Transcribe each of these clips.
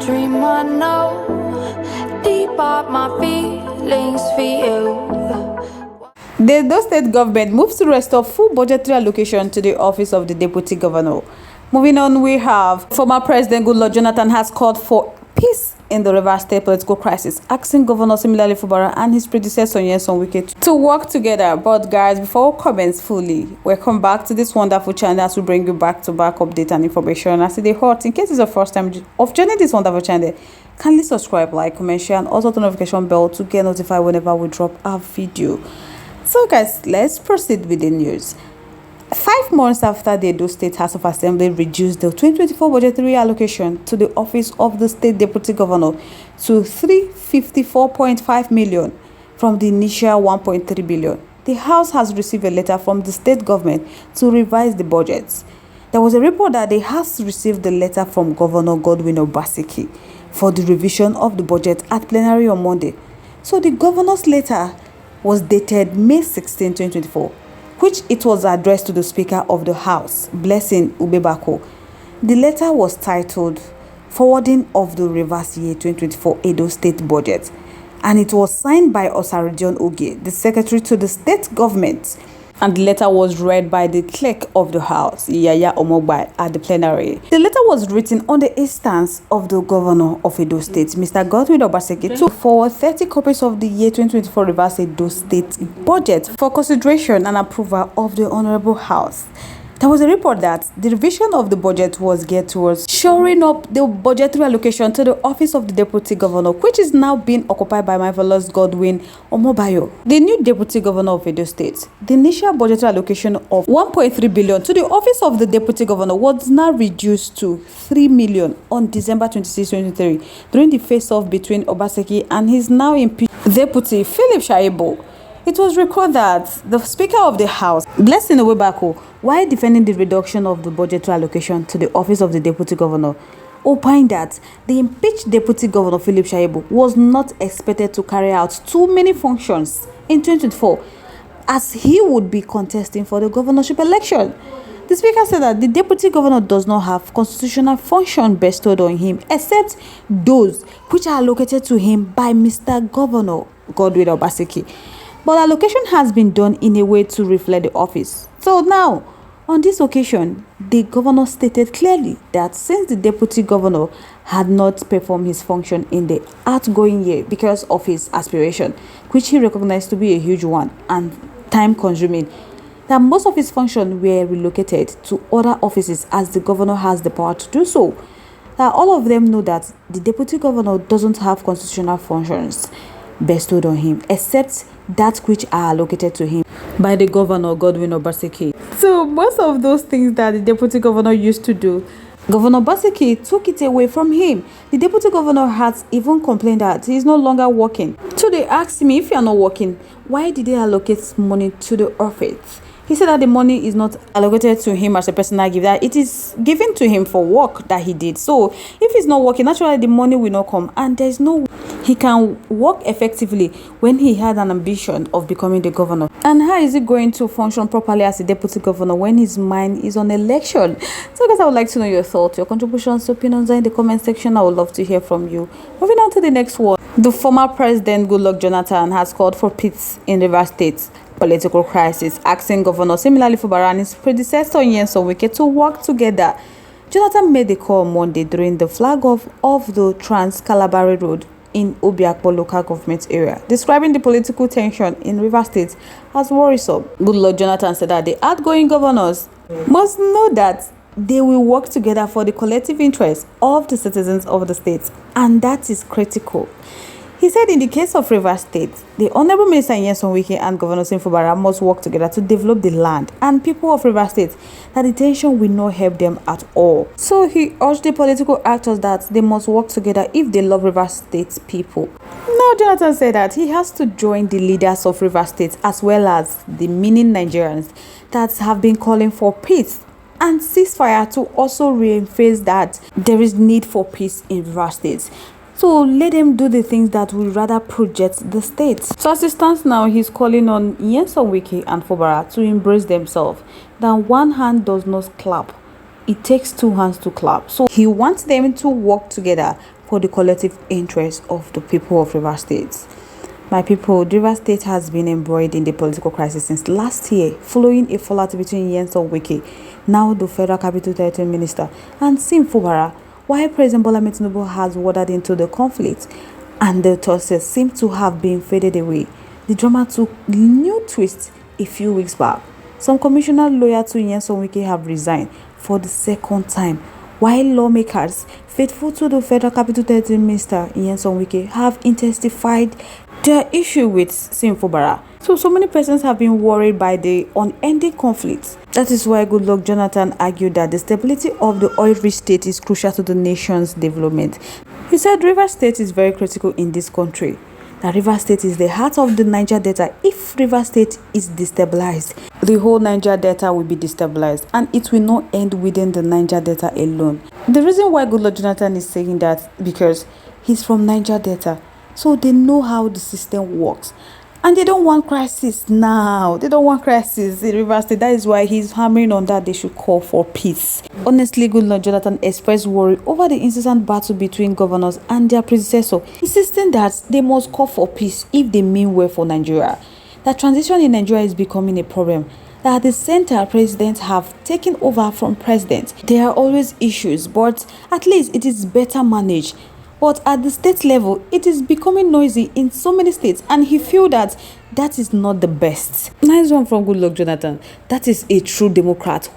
dream I know deep up my feelings for you. The Edo State government moves to restore full budgetary allocation to the office of the deputy governor. Moving on, we have former President Goodluck Jonathan has called for peace in the Rivers State political crisis, asking Governor similarly Fubara and his predecessor Wike to work together. But guys, before comments fully, welcome back to this wonderful channel as we bring you back-to-back update and information as it is hot. In case it's your first time of joining this wonderful channel, kindly subscribe, like, comment, share, and also the notification bell to get notified whenever we drop a video. So guys, let's proceed with the news. 5 months after the Edo State House of Assembly reduced the 2024 budgetary allocation to the office of the state deputy governor to 354.5 million from the initial 1.3 billion, the House has received a letter from the state government to revise the budget. There was a report that the House received the letter from Governor Godwin Obaseki for the revision of the budget at plenary on Monday. So the governor's letter was dated May 16, 2024, which it was addressed to the Speaker of the House, Blessing Ubebako. The letter was titled Forwarding of the Reverse Year 2024 Edo State Budget, and it was signed by Osaridion Oge, the Secretary to the State Government, and the letter was read by the Clerk of the House, Yaya Omogbai, at the plenary. The letter was written on the instance of the Governor of Edo State, Mr. Godwin Obaseki, to forward 30 copies of the year 2024 Reverse Edo State Budget for consideration and approval of the Honorable House. There was a report that the revision of the budget was geared towards shoring up the budgetary allocation to the office of the deputy governor, which is now being occupied by marvelous Godwin Omobayo, the new deputy governor of Edo State. The initial budgetary allocation of 1.3 billion to the office of the deputy governor was now reduced to 3 million on December 26, 2023, during the face-off between Obaseki and his now impeached deputy Philip Shaibu. It was recorded that the Speaker of the House, Blessing Ubebako, while defending the reduction of the budgetary allocation to the office of the deputy governor, opined that the impeached deputy governor Philip Shaibu was not expected to carry out too many functions in 2024, as he would be contesting for the governorship election. The Speaker said that the deputy governor does not have constitutional function bestowed on him except those which are allocated to him by Mr. Governor Godwin Obaseki. But allocation has been done in a way to reflect the office. So now, on this occasion, the governor stated clearly that since the deputy governor had not performed his function in the outgoing year because of his aspiration, which he recognized to be a huge one and time-consuming, that most of his functions were relocated to other offices as the governor has the power to do so. That all of them know that the deputy governor doesn't have constitutional functions bestowed on him except that which are allocated to him by the governor Godwin Obaseki. So most of those things that the deputy governor used to do, Governor Obaseki took it away from him. The deputy governor has even complained that he is no longer working. So they asked me, if you are not working, why did they allocate money to the office? He said that the money is not allocated to him as a personal gift, that it is given to him for work that he did. So if he's not working, naturally the money will not come, and there's no he can work effectively when he had an ambition of becoming the governor. And how is he going to function properly as a deputy governor when his mind is on election? So guys, I would like to know your thoughts, your contributions, opinions in the comment section. I would love to hear from you. Moving on to the next one. The former President Goodluck Jonathan has called for peace in Rivers State political crisis, asking Governor similarly Fubara and his predecessor Wike to work together. Jonathan made the call Monday during the flag off of the Trans-Calabari Road in Obiakpo local government area, describing the political tension in Rivers State as worrisome. Goodluck Jonathan said that the outgoing governors must know that they will work together for the collective interest of the citizens of the state, and that is critical. He said in the case of Rivers State, the Honorable Minister Wike and Governor Fubara must work together to develop the land and people of Rivers State, that the tension will not help them at all. So he urged the political actors that they must work together if they love Rivers State's people. Now Jonathan said that he has to join the leaders of Rivers State as well as the meaning Nigerians that have been calling for peace and ceasefire, to also reinforce that there is need for peace in Rivers State. So let them do the things that will rather project the state. So as it stands now, he's calling on Wike and Fubara to embrace themselves. That one hand does not clap it takes two hands to clap. So he wants them to work together for the collective interest of the people of Rivers State. My people, Rivers State has been embroiled in the political crisis since last year, following a fallout between Wike, now the Federal Capital Territory Minister, and Fubara, while President Bola Tinubu has waded into the conflict and the tosses seem to have been faded away. The drama took new twist a few weeks back. Some commissioners loyal to Wike have resigned for the second time, while lawmakers faithful to the Federal Capital Territory Minister Wike have intensified their issue with Fubara. So many persons have been worried by the unending conflict. That is why Goodluck Jonathan argued that the stability of the oil-rich state is crucial to the nation's development. He said Rivers State is very critical in this country. That Rivers State is the heart of the Niger Delta. If Rivers State is destabilized, the whole Niger Delta will be destabilized, and it will not end within the Niger Delta alone. The reason why Goodluck Jonathan is saying that because he's from Niger Delta, so they know how the system works. And they don't want crisis now. They don't want crisis in Rivers State. That is why he's hammering on that they should call for peace. Honestly, Goodluck Jonathan expressed worry over the incessant battle between governors and their predecessor, insisting that they must call for peace if they mean well for Nigeria. That transition in Nigeria is becoming a problem. That the center presidents have taken over from president. There are always issues, but at least it is better managed. But at the state level, it is becoming noisy in so many states, and he feels that that is not the best. Nice one from Goodluck Jonathan. That is a true Democrat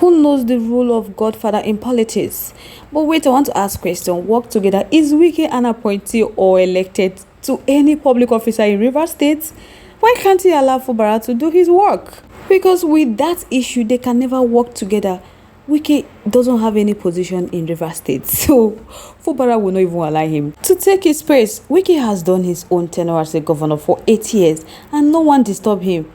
who knows the role of Godfather in politics. But wait, I want to ask a question. Work together. Is Wike an appointee or elected to any public officer in Rivers State? Why can't he allow Fubara to do his work? Because with that issue, they can never work together. Wike doesn't have any position in Rivers State, so Fubara will not even allow him to take his place. Wike has done his own tenure as a governor for 8 years, and no one disturbed him.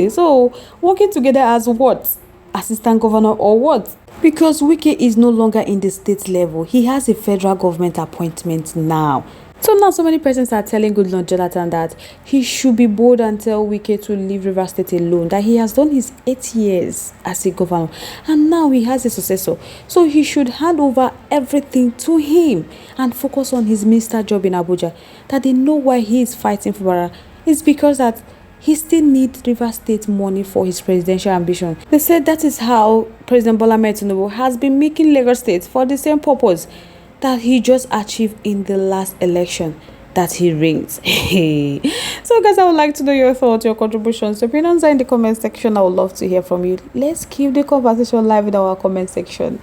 So, working together as what? Assistant governor or what? Because Wike is no longer in the state level. He has a federal government appointment now. So now so many persons are telling Goodluck Jonathan that he should be bold and tell Wike to leave Rivers State alone, that he has done his 8 years as a governor and now he has a successor. So he should hand over everything to him and focus on his minister job in Abuja. That they know why he is fighting for Fubara. It's because that he still needs Rivers State money for his presidential ambition. They said that is how President Bola Tinubu has been making Lagos State for the same purpose that he just achieved in the last election that he rings. So guys, I would like to know your thoughts, your contributions, your opinions are in the comment section. I would love to hear from you. Let's keep the conversation live in our comment section.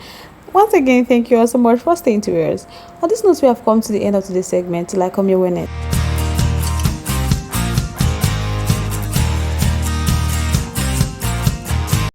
Once again, thank you all so much for staying to us. On this note, we have come to the end of today's segment. Till I come your way next.